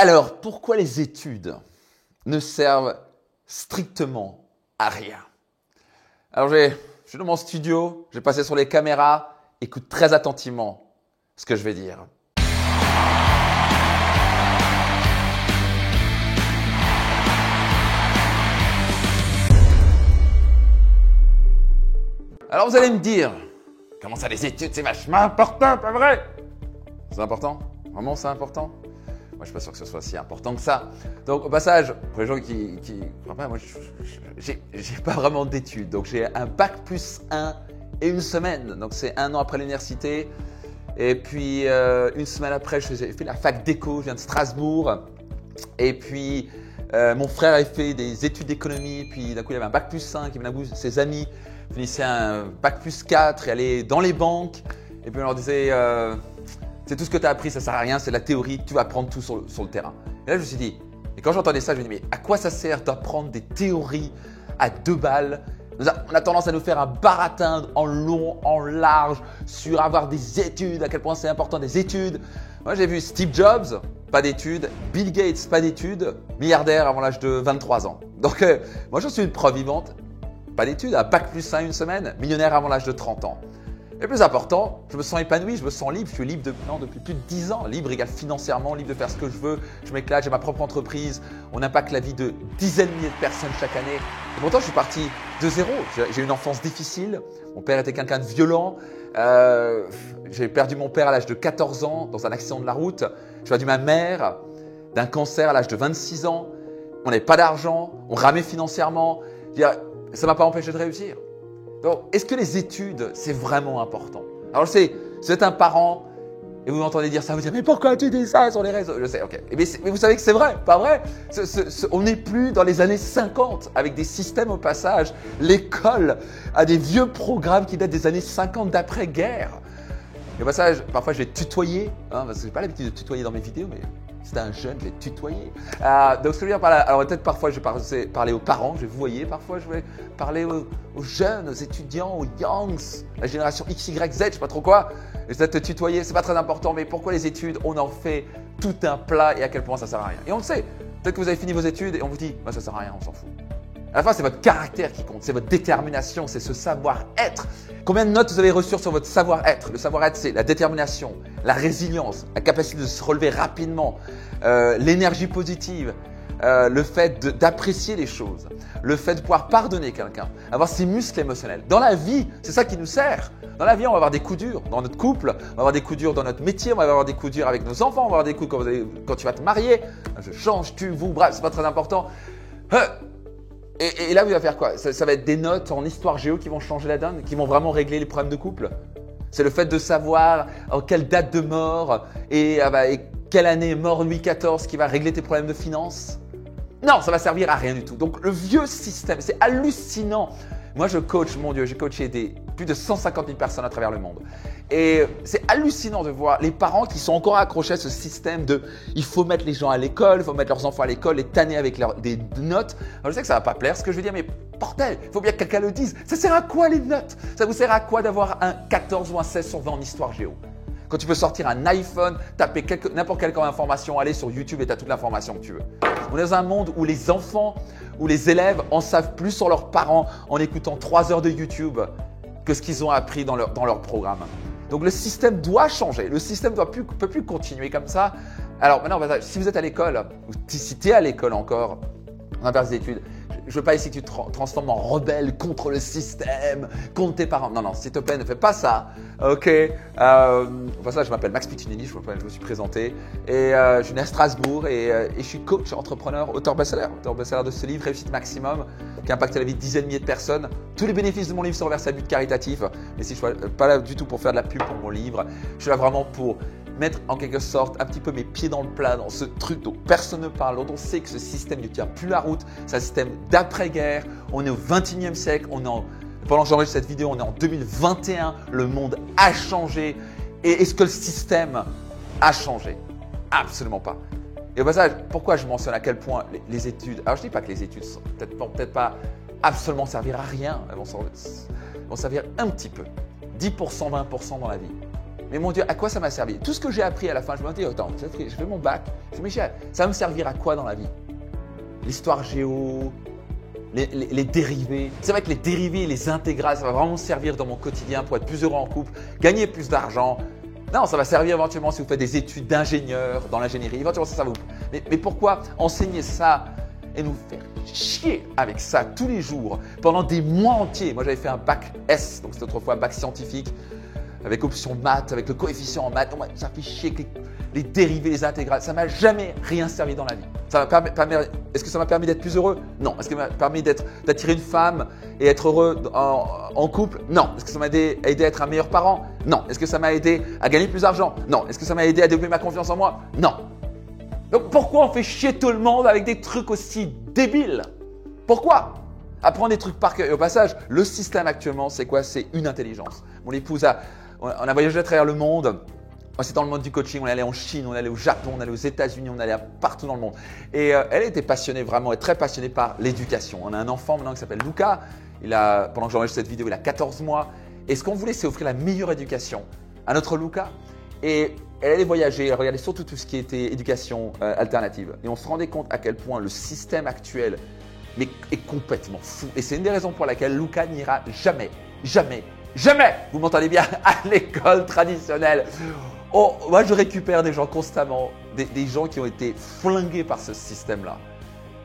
Alors, pourquoi les études ne servent strictement à rien? Alors, je suis dans mon studio, je vais passer sur les caméras, écoute très attentivement ce que je vais dire. Alors, vous allez me dire, comment ça les études, c'est vachement important, pas vrai? C'est important? Vraiment, c'est important? Moi, je suis pas sûr que ce soit si important que ça. Donc, au passage, pour les gens qui moi, j'ai pas vraiment d'études. Donc, j'ai un bac plus 1 et une semaine. Donc, c'est 1 an après l'université. Et puis, une semaine après, j'ai fait la fac d'éco. Je viens de Strasbourg. Et puis, mon frère avait fait des études d'économie. Puis, d'un coup, il avait un bac plus 5. Et d'un coup, ses amis finissaient un bac plus 4 et allaient dans les banques. Et puis, on leur disait… c'est tout ce que tu as appris, ça ne sert à rien, c'est la théorie, tu vas apprendre tout sur le terrain. Et là, je me suis dit, et quand j'entendais ça, je me dis, mais à quoi ça sert d'apprendre des théories à 2 balles? On a tendance à nous faire un baratin en long, en large, sur avoir des études, à quel point c'est important des études. Moi, j'ai vu Steve Jobs, pas d'études, Bill Gates, pas d'études, milliardaire avant l'âge de 23 ans. Donc, moi, je suis une preuve vivante, pas d'études, un bac plus 1 une semaine, millionnaire avant l'âge de 30 ans. Et plus important, je me sens épanoui, je me sens libre, je suis libre depuis plus de 10 ans. Libre égale financièrement, libre de faire ce que je veux, je m'éclate, j'ai ma propre entreprise, on impacte la vie de dizaines de milliers de personnes chaque année. Et pourtant, je suis parti de zéro. J'ai eu une enfance difficile, mon père était quelqu'un de violent, j'ai perdu mon père à l'âge de 14 ans dans un accident de la route, j'ai perdu ma mère d'un cancer à l'âge de 26 ans, on n'avait pas d'argent, on ramait financièrement, ça ne m'a pas empêché de réussir. Donc, est-ce que les études, c'est vraiment important? Alors, je sais, vous êtes un parent et vous m'entendez dire ça, vous dites « Mais pourquoi tu dis ça sur les réseaux ?» Je sais, ok. Mais vous savez que c'est vrai, pas vrai? On n'est plus dans les années 50 avec des systèmes au passage. L'école a des vieux programmes qui datent des années 50 d'après-guerre. Et au passage, parfois je vais tutoyer, parce que je n'ai pas l'habitude de tutoyer dans mes vidéos, mais si t'es un jeune, je vais te tutoyer. Donc, ce que je veux dire par là, alors peut-être parfois je vais parler aux parents, je vais vous voyez, parfois je vais parler aux jeunes, aux étudiants, aux youngs, la génération X, Y, Z, je sais pas trop quoi. Je vais te tutoyer, c'est pas très important, mais pourquoi les études, on en fait tout un plat et à quel point ça sert à rien. Et on le sait, peut-être que vous avez fini vos études et on vous dit, bah, ça sert à rien, on s'en fout. À la fin, c'est votre caractère qui compte, c'est votre détermination, c'est ce savoir-être. Combien de notes vous avez reçues sur votre savoir-être? Le savoir-être, c'est la détermination, la résilience, la capacité de se relever rapidement, l'énergie positive, le fait d'apprécier les choses, le fait de pouvoir pardonner quelqu'un, avoir ses muscles émotionnels. Dans la vie, c'est ça qui nous sert. Dans la vie, on va avoir des coups durs dans notre couple, on va avoir des coups durs dans notre métier, on va avoir des coups durs avec nos enfants, on va avoir des coups quand tu vas te marier. Je change, tu, vous, bref, c'est pas très important. Et là, vous allez faire quoi? Ça va être des notes en histoire géo qui vont changer la donne, qui vont vraiment régler les problèmes de couple. C'est le fait de savoir en quelle date de mort et quelle année est mort Louis XIV qui va régler tes problèmes de finances. Non, ça va servir à rien du tout. Donc, le vieux système, c'est hallucinant. Moi, je coach, mon Dieu, j'ai coaché plus de 150 000 personnes à travers le monde. Et c'est hallucinant de voir les parents qui sont encore accrochés à ce système de il faut mettre les gens à l'école, il faut mettre leurs enfants à l'école, les tanner avec des notes. Alors, je sais que ça ne va pas plaire ce que je veux dire, mais bordel, il faut bien que quelqu'un le dise. Ça sert à quoi les notes? Ça vous sert à quoi d'avoir un 14 ou un 16 sur 20 en histoire géo? Quand tu peux sortir un iPhone, taper n'importe quelle information, aller sur YouTube et tu as toute l'information que tu veux. On est dans un monde où les enfants, où les élèves en savent plus sur leurs parents en écoutant 3 heures de YouTube que ce qu'ils ont appris dans leur programme. Donc le système doit changer, le système ne peut plus continuer comme ça. Alors maintenant, si vous êtes à l'école, ou si tu es à l'école encore, on va faire des études, je ne veux pas ici que tu te transformes en rebelle contre le système, contre tes parents. Non, s'il te plaît, ne fais pas ça. Ok. Enfin, ça, je m'appelle Max Piccinini, je me suis présenté. Et je suis né à Strasbourg et je suis coach, entrepreneur, auteur best-seller de ce livre, Réussite Maximum, qui a impacté la vie de dizaines de milliers de personnes. Tous les bénéfices de mon livre sont reversés à but caritatif. Mais si je ne suis pas là du tout pour faire de la pub pour mon livre, je suis là vraiment pour mettre en quelque sorte un petit peu mes pieds dans le plat dans ce truc dont personne ne parle, dont on sait que ce système ne tient plus la route. C'est un système d'après-guerre. On est au XXIe siècle. Pendant que j'enregistre cette vidéo, on est en 2021. Le monde a changé. Et est-ce que le système a changé? Absolument pas. Et au passage, pourquoi je mentionne à quel point les études… Alors, je ne dis pas que les études sont peut-être pas absolument servir à rien. Elles vont servir un petit peu. 10%, 20% dans la vie. mais mon Dieu, à quoi ça m'a servi? Tout ce que j'ai appris à la fin, je me dis, attends, j'ai fait mon bac, je me dis, ça va me servir à quoi dans la vie? L'histoire géo, les dérivés. C'est vrai que les dérivés et les intégrales, ça va vraiment me servir dans mon quotidien pour être plus heureux en couple, gagner plus d'argent. Non, ça va servir éventuellement si vous faites des études d'ingénieur dans l'ingénierie. Éventuellement, ça vous… Mais pourquoi enseigner ça et nous faire chier avec ça tous les jours pendant des mois entiers? Moi, j'avais fait un bac S, donc c'était autrefois un bac scientifique, avec option maths, avec le coefficient en maths. Ça fait chier que les dérivés, les intégrales. Ça m'a jamais rien servi dans la vie. Est-ce que ça m'a permis d'être plus heureux? Non. Est-ce que ça m'a permis d'attirer une femme et être heureux en couple? Non. Est-ce que ça m'a aidé à être un meilleur parent? Non. Est-ce que ça m'a aidé à gagner plus d'argent? Non. Est-ce que ça m'a aidé à développer ma confiance en moi? Non. Donc pourquoi on fait chier tout le monde avec des trucs aussi débiles? Pourquoi? Apprendre des trucs par cœur. Et au passage, le système actuellement, c'est quoi? C'est une intelligence. Mon épouse on a voyagé à travers le monde. C'est dans le monde du coaching, on est allé en Chine, on est allé au Japon, on est allé aux États-Unis, on est allé partout dans le monde. Et elle était passionnée vraiment, et très passionnée par l'éducation. On a un enfant maintenant qui s'appelle Lucas. Pendant que j'enregistre cette vidéo, il a 14 mois. Et ce qu'on voulait, c'est offrir la meilleure éducation à notre Lucas. Et elle allait voyager, elle regardait surtout tout ce qui était éducation alternative. Et on se rendait compte à quel point le système actuel est complètement fou. Et c'est une des raisons pour laquelle Lucas n'ira jamais, vous m'entendez bien, à l'école traditionnelle. Oh, moi, je récupère des gens constamment, des gens qui ont été flingués par ce système-là.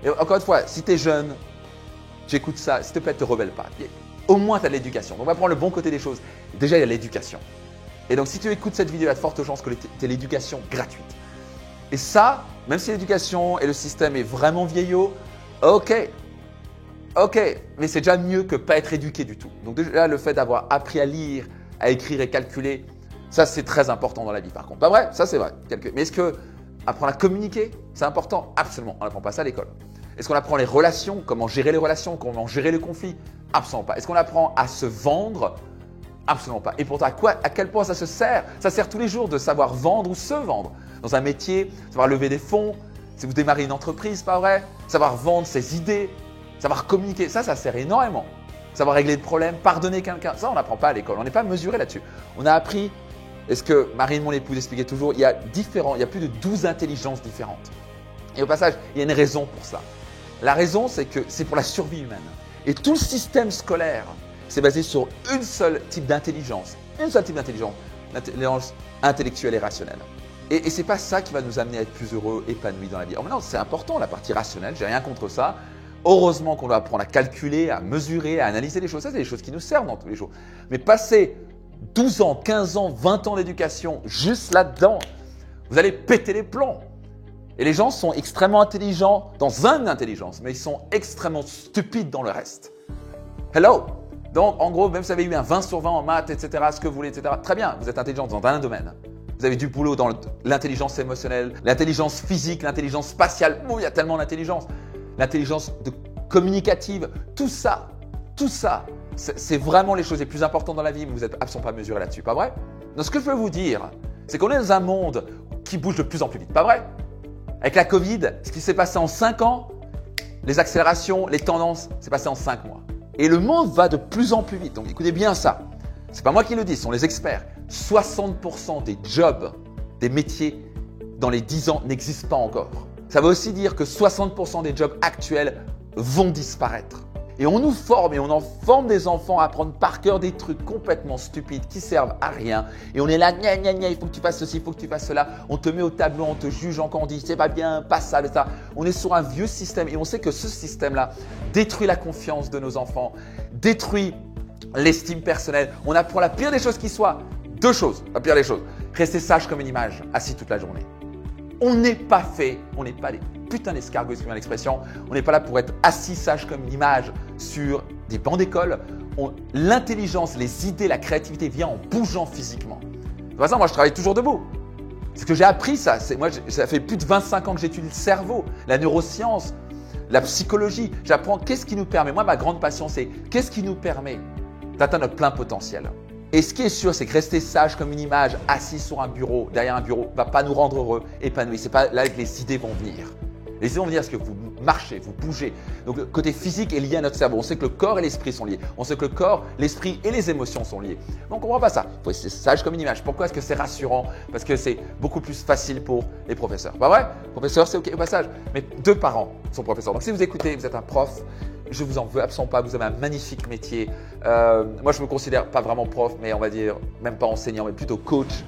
Et encore une fois, si tu es jeune, tu écoutes ça, s'il te plaît, ne te rebelle pas. Au moins, tu as de l'éducation. Donc, on va prendre le bon côté des choses. Déjà, il y a l'éducation. Et donc, si tu écoutes cette vidéo, il y a de fortes chances que tu aies l'éducation gratuite. Et ça, même si l'éducation et le système est vraiment vieillot, ok, mais c'est déjà mieux que pas être éduqué du tout. Donc déjà, le fait d'avoir appris à lire, à écrire et calculer, ça c'est très important dans la vie par contre. Pas vrai? Ça c'est vrai. Mais est-ce que apprendre à communiquer, c'est important? Absolument. On n'apprend pas ça à l'école. Est-ce qu'on apprend les relations, comment gérer les relations, comment gérer le conflit? Absolument pas. Est-ce qu'on apprend à se vendre? Absolument pas. Et pourtant, à quel point ça se sert? Ça sert tous les jours de savoir vendre ou se vendre. Dans un métier, savoir lever des fonds, si vous démarrez une entreprise, pas vrai? Savoir vendre ses idées. Savoir communiquer, ça sert énormément. Savoir régler le problème, pardonner quelqu'un, ça on n'apprend pas à l'école, on n'est pas mesuré là-dessus. On a appris, est-ce que Marine, mon épouse, expliquait toujours, il y a plus de 12 intelligences différentes. Et au passage, il y a une raison pour ça. La raison, c'est que c'est pour la survie humaine. Et tout le système scolaire, c'est basé sur une seule type d'intelligence. L'intelligence intellectuelle et rationnelle. Et ce n'est pas ça qui va nous amener à être plus heureux, épanouis dans la vie. Alors maintenant, c'est important la partie rationnelle, j'ai rien contre ça. Heureusement qu'on doit apprendre à calculer, à mesurer, à analyser les choses. Ça, c'est des choses qui nous servent dans tous les jours. Mais passer 12 ans, 15 ans, 20 ans d'éducation juste là-dedans, vous allez péter les plombs. Et les gens sont extrêmement intelligents dans une intelligence, mais ils sont extrêmement stupides dans le reste. Hello! Donc, en gros, même si vous avez eu un 20 sur 20 en maths, etc., ce que vous voulez, etc., très bien, vous êtes intelligent dans un domaine. Vous avez du boulot dans l'intelligence émotionnelle, l'intelligence physique, l'intelligence spatiale. Il y a tellement d'intelligence. L'intelligence communicative, tout ça, c'est vraiment les choses les plus importantes dans la vie, mais vous n'êtes absolument pas mesuré là-dessus, pas vrai? Donc, ce que je peux vous dire, c'est qu'on est dans un monde qui bouge de plus en plus vite, pas vrai? Avec la Covid, ce qui s'est passé en 5 ans, les accélérations, les tendances, c'est passé en 5 mois. Et le monde va de plus en plus vite, donc écoutez bien ça. Ce n'est pas moi qui le dis, ce sont les experts. 60% des jobs, des métiers dans les 10 ans n'existent pas encore. Ça veut aussi dire que 60% des jobs actuels vont disparaître. Et on nous forme et on en forme des enfants à apprendre par cœur des trucs complètement stupides qui servent à rien. Et on est là, gna gna gna, il faut que tu fasses ceci, il faut que tu fasses cela. On te met au tableau, on te juge encore, on dit c'est pas bien, pas ça, ça. On est sur un vieux système et on sait que ce système-là détruit la confiance de nos enfants, détruit l'estime personnelle. On apprend la pire des choses qui soit. 2 choses, la pire des choses. Rester sage comme une image, assis toute la journée. On n'est pas fait, on n'est pas des putains d'escargots, excusez-moi l'expression. On n'est pas là pour être assis sage comme une image sur des bancs d'école. L'intelligence, les idées, la créativité vient en bougeant physiquement. De toute façon, moi je travaille toujours debout. C'est que j'ai appris ça. Ça fait plus de 25 ans que j'étudie le cerveau, la neuroscience, la psychologie. J'apprends qu'est-ce qui nous permet. Moi, ma grande passion, c'est qu'est-ce qui nous permet d'atteindre notre plein potentiel. Et ce qui est sûr, c'est que rester sage comme une image, assis sur un bureau, derrière un bureau, ne va pas nous rendre heureux, épanouis. C'est pas là que les idées vont venir. Les idées vont venir parce que vous marchez, vous bougez. Donc le côté physique est lié à notre cerveau. On sait que le corps et l'esprit sont liés. On sait que le corps, l'esprit et les émotions sont liés. Donc on ne comprend pas ça. Il faut être sage comme une image. Pourquoi est-ce que c'est rassurant? Parce que c'est beaucoup plus facile pour les professeurs. Pas vrai? Professeur, c'est OK au passage. Mais 2 parents sont professeurs. Donc si vous écoutez, vous êtes un prof, je vous en veux absolument pas. Vous avez un magnifique métier. Moi, je me considère pas vraiment prof, mais on va dire même pas enseignant, mais plutôt coach.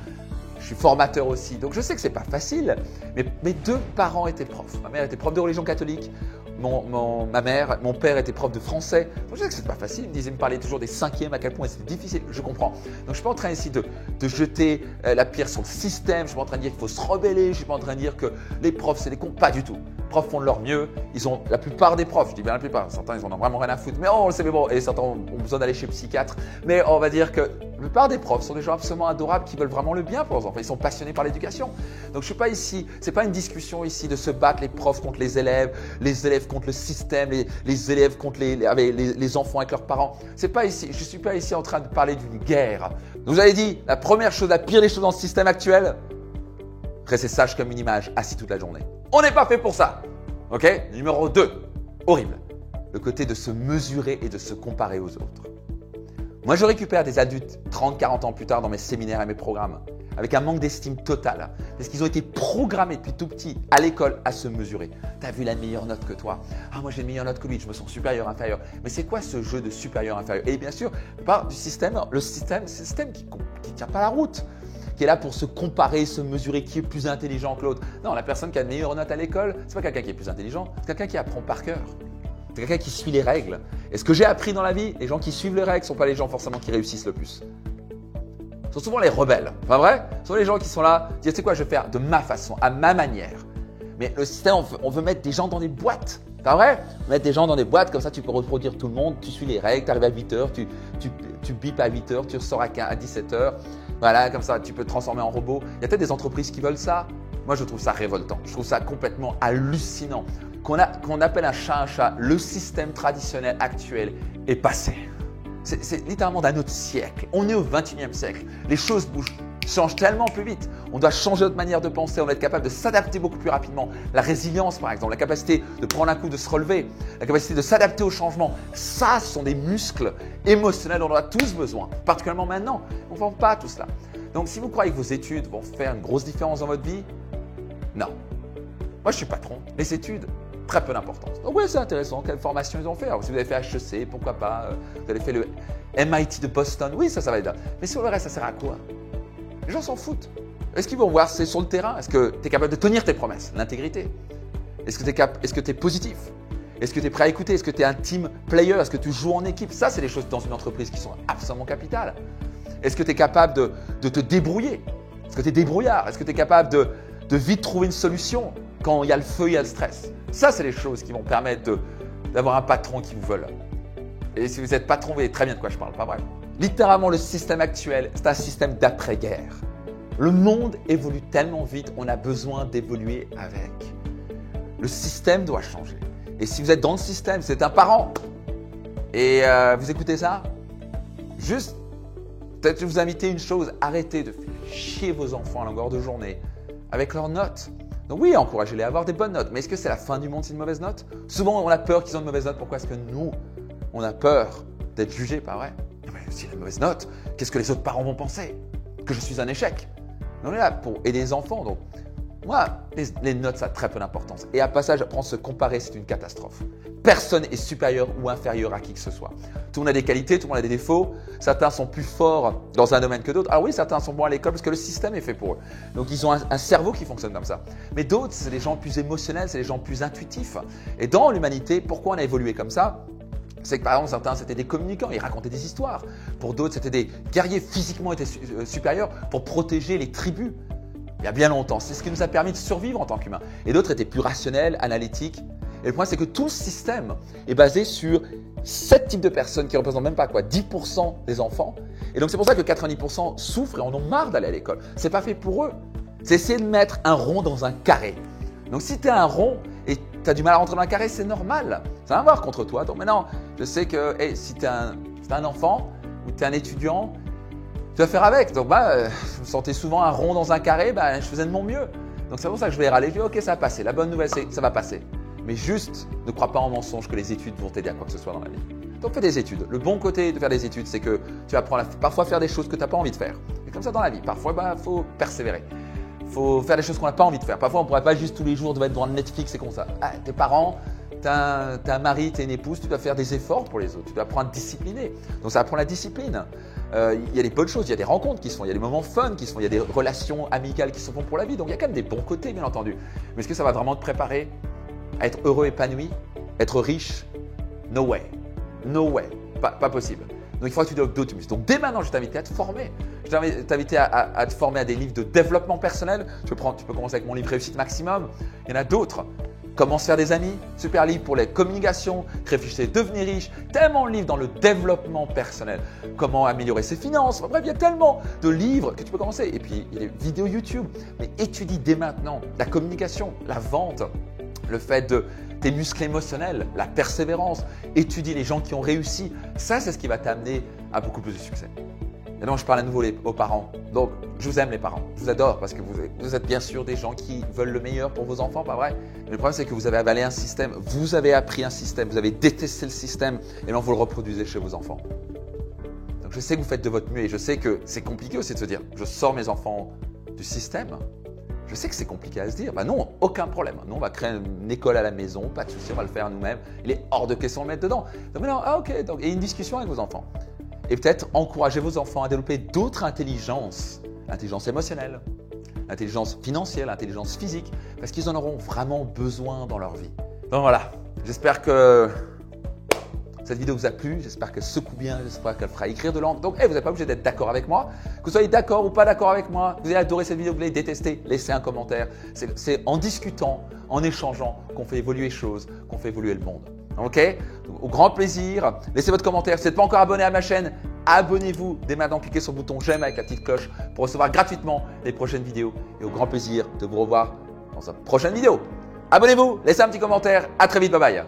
Je suis formateur aussi, donc je sais que c'est pas facile, mais mes 2 parents étaient profs. Ma mère était prof de religion catholique, mon père était prof de français. Donc je sais que c'est pas facile. Il me parlait toujours des 5e, à quel point c'était difficile. Je comprends. Donc je suis pas en train ici de jeter la pierre sur le système. Je suis pas en train de dire qu'il faut se rebeller. Je suis pas en train de dire que les profs c'est des cons. Pas du tout. Les profs font de leur mieux. La plupart des profs, je dis bien la plupart. Certains ils en ont vraiment rien à foutre. Mais on le sait, mais bon. Et certains ont besoin d'aller chez le psychiatre. Mais on va dire que la plupart des profs sont des gens absolument adorables qui veulent vraiment le bien pour leurs enfants. Ils sont passionnés par l'éducation. Donc je suis pas ici. C'est pas une discussion ici de se battre les profs contre les élèves contre le système, les élèves contre les enfants avec leurs parents. C'est pas ici. Je suis pas ici en train de parler d'une guerre. Donc, vous avez dit la première chose, la pire des choses dans le système actuel, restez sage comme une image, assis toute la journée. On n'est pas fait pour ça. Ok? Numéro 2, horrible. Le côté de se mesurer et de se comparer aux autres. Moi, je récupère des adultes 30, 40 ans plus tard dans mes séminaires et mes programmes avec un manque d'estime total parce qu'ils ont été programmés depuis tout petit à l'école à se mesurer. Tu as vu la meilleure note que toi? Ah, moi j'ai une meilleure note que lui, je me sens supérieur, inférieur. Mais c'est quoi ce jeu de supérieur, inférieur? Et bien sûr, je parle du système. Le système, c'est un système qui ne tient pas la route, qui est là pour se comparer, se mesurer qui est plus intelligent que l'autre. Non, la personne qui a une meilleure note à l'école, c'est pas quelqu'un qui est plus intelligent, c'est quelqu'un qui apprend par cœur. C'est quelqu'un qui suit les règles. Et ce que j'ai appris dans la vie, les gens qui suivent les règles ne sont pas les gens forcément qui réussissent le plus. Ce sont souvent les rebelles, pas vrai? Ce sont les gens qui sont là, disent, tu sais quoi, je vais faire de ma façon, à ma manière. Mais le système, on veut mettre des gens dans des boîtes, pas vrai? Mettre des gens dans des boîtes, comme ça tu peux reproduire tout le monde, tu suis les règles, tu arrives à 8h, tu bipes à 8h, tu ressors à 17h. Voilà, comme ça tu peux te transformer en robot. Il y a peut-être des entreprises qui veulent ça. Moi, je trouve ça révoltant. Je trouve ça complètement hallucinant. Qu'on appelle un chat, le système traditionnel actuel est passé. C'est littéralement d'un autre siècle. On est au 21e siècle. Les choses changent tellement plus vite. On doit changer notre manière de penser. On doit être capable de s'adapter beaucoup plus rapidement. La résilience, par exemple, la capacité de prendre un coup, de se relever, la capacité de s'adapter au changement. Ça, ce sont des muscles émotionnels dont on a tous besoin, particulièrement maintenant. On ne vend pas tout cela. Donc, si vous croyez que vos études vont faire une grosse différence dans votre vie, non. Moi, je suis patron. Les études, très peu d'importance. Donc oui, c'est intéressant. Quelle formation ils ont fait? Alors, si vous avez fait HEC, pourquoi pas? Vous avez fait le MIT de Boston, oui, ça va être là. Mais sur le reste, ça sert à quoi? Les gens s'en foutent. Est-ce qu'ils vont voir c'est sur le terrain? Est-ce que tu es capable de tenir tes promesses? L'intégrité. Est-ce que tu es positif? Est-ce que tu es prêt à écouter? Est-ce que tu es un team player? Est-ce que tu joues en équipe? Ça, c'est des choses dans une entreprise qui sont absolument capitales. Est-ce que tu es capable de te débrouiller? Est-ce que tu es débrouillard? Est-ce que tu es capable de vite trouver une solution quand il y a le feu, il y a le stress? Ça, c'est les choses qui vont permettre d'avoir un patron qui vous veut. Et si vous êtes patron, vous voyez très bien de quoi je parle, pas vrai? Littéralement, le système actuel, c'est un système d'après-guerre. Le monde évolue tellement vite, on a besoin d'évoluer avec. Le système doit changer. Et si vous êtes dans le système, vous êtes un parent et vous écoutez ça, juste, peut-être vous inviter une chose, arrêtez de faire chier vos enfants à longueur de journée avec leurs notes. Donc oui, encouragez-les à avoir des bonnes notes. Mais est-ce que c'est la fin du monde si c'est une mauvaise note? Souvent, on a peur qu'ils ont une mauvaise note. Pourquoi est-ce que nous, on a peur d'être jugés, pas vrai? Mais s'il y a une mauvaise note, qu'est-ce que les autres parents vont penser? Que je suis un échec? On est là pour aider les enfants. Donc, moi, les notes, ça a très peu d'importance. Et à passage, apprendre à se comparer, c'est une catastrophe. Personne n'est supérieur ou inférieur à qui que ce soit. Tout le monde a des qualités, tout le monde a des défauts. Certains sont plus forts dans un domaine que d'autres. Ah oui, certains sont bons à l'école parce que le système est fait pour eux. Donc, ils ont un cerveau qui fonctionne comme ça. Mais d'autres, c'est des gens plus émotionnels, c'est des gens plus intuitifs. Et dans l'humanité, pourquoi on a évolué comme ça? C'est que par exemple, certains, c'était des communicants, ils racontaient des histoires. Pour d'autres, c'était des guerriers physiquement supérieurs pour protéger les tribus. Il y a bien longtemps. C'est ce qui nous a permis de survivre en tant qu'humains. Et d'autres étaient plus rationnels, analytiques. Et le point, c'est que tout ce système est basé sur 7 types de personnes qui ne représentent même pas 10% des enfants. Et donc, c'est pour ça que 90% souffrent et en ont marre d'aller à l'école. Ce n'est pas fait pour eux. C'est essayer de mettre un rond dans un carré. Donc, si tu es un rond et tu as du mal à rentrer dans un carré, c'est normal. Ça n'a rien à voir contre toi. Donc, maintenant, je sais que si tu es un enfant ou tu es un étudiant, tu vas faire avec. Donc, je me sentais souvent un rond dans un carré, je faisais de mon mieux. Donc, c'est pour ça que je vais râler. Je dis, OK, ça va passer. La bonne nouvelle, c'est que ça va passer. Mais juste, ne crois pas en mensonge que les études vont t'aider à quoi que ce soit dans la vie. Donc fais des études. Le bon côté de faire des études, c'est que tu apprends parfois à faire des choses que tu n'as pas envie de faire. Et comme ça dans la vie, parfois il faut persévérer. Il faut faire des choses qu'on n'a pas envie de faire. Parfois on ne pourrait pas juste tous les jours devoir être devant Netflix et comme ça. Ah, tes parents, tu as un mari, tu as une épouse, tu dois faire des efforts pour les autres. Tu dois apprendre à te discipliner. Donc ça apprend la discipline. Il y a des bonnes choses, il y a des rencontres qui se font, il y a des moments fun qui se font, il y a des relations amicales qui se font pour la vie. Donc il y a quand même des bons côtés bien entendu. Mais est-ce que ça va vraiment te préparer à être heureux, épanoui, être riche? No way. No way. Pas possible. Donc il faudra que tu développes d'autres muscles. Donc dès maintenant, je t'invite à te former. Je t'invite à te former à des livres de développement personnel. Tu peux commencer avec mon livre Réussite Maximum. Il y en a d'autres. Comment se faire des amis, super livre pour les communications, réfléchir, devenir riche, tellement de livres dans le développement personnel, comment améliorer ses finances, bref, il y a tellement de livres que tu peux commencer. Et puis, il y a des vidéos YouTube, mais étudie dès maintenant la communication, la vente, le fait de tes muscles émotionnels, la persévérance, étudie les gens qui ont réussi. Ça, c'est ce qui va t'amener à beaucoup plus de succès. Et donc, je parle à nouveau aux parents. Donc, je vous aime les parents. Je vous adore parce que vous êtes bien sûr des gens qui veulent le meilleur pour vos enfants, pas vrai? Mais le problème, c'est que vous avez avalé un système, vous avez appris un système, vous avez détesté le système et maintenant vous le reproduisez chez vos enfants. Donc, je sais que vous faites de votre mieux et je sais que c'est compliqué aussi de se dire, je sors mes enfants du système. Je sais que c'est compliqué à se dire. Non, aucun problème. Nous, on va créer une école à la maison, pas de souci, on va le faire nous-mêmes. Il est hors de question de le mettre dedans. Donc, maintenant, ok. Donc, et une discussion avec vos enfants. Et peut-être encourager vos enfants à développer d'autres intelligences. Intelligence émotionnelle, intelligence financière, intelligence physique, parce qu'ils en auront vraiment besoin dans leur vie. Donc voilà, j'espère que cette vidéo vous a plu, j'espère qu'elle secoue bien, j'espère qu'elle fera écrire de l'encre. Donc, vous n'êtes pas obligé d'être d'accord avec moi. Que vous soyez d'accord ou pas d'accord avec moi, vous avez adoré cette vidéo, vous l'avez détestée, laissez un commentaire. C'est en discutant, en échangeant qu'on fait évoluer les choses, qu'on fait évoluer le monde. Ok? Donc, au grand plaisir, laissez votre commentaire. Si vous n'êtes pas encore abonné à ma chaîne, abonnez-vous dès maintenant, cliquez sur le bouton j'aime avec la petite cloche pour recevoir gratuitement les prochaines vidéos. Et au grand plaisir de vous revoir dans une prochaine vidéo. Abonnez-vous, laissez un petit commentaire. À très vite, bye bye.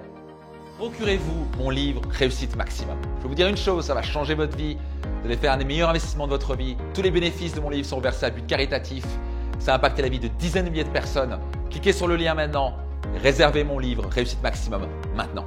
Procurez-vous mon livre Réussite Maximum. Je vais vous dire une chose, ça va changer votre vie. Vous allez faire un des meilleurs investissements de votre vie. Tous les bénéfices de mon livre sont versés à but caritatif. Ça a impacté la vie de dizaines de milliers de personnes. Cliquez sur le lien maintenant et réservez mon livre Réussite Maximum maintenant.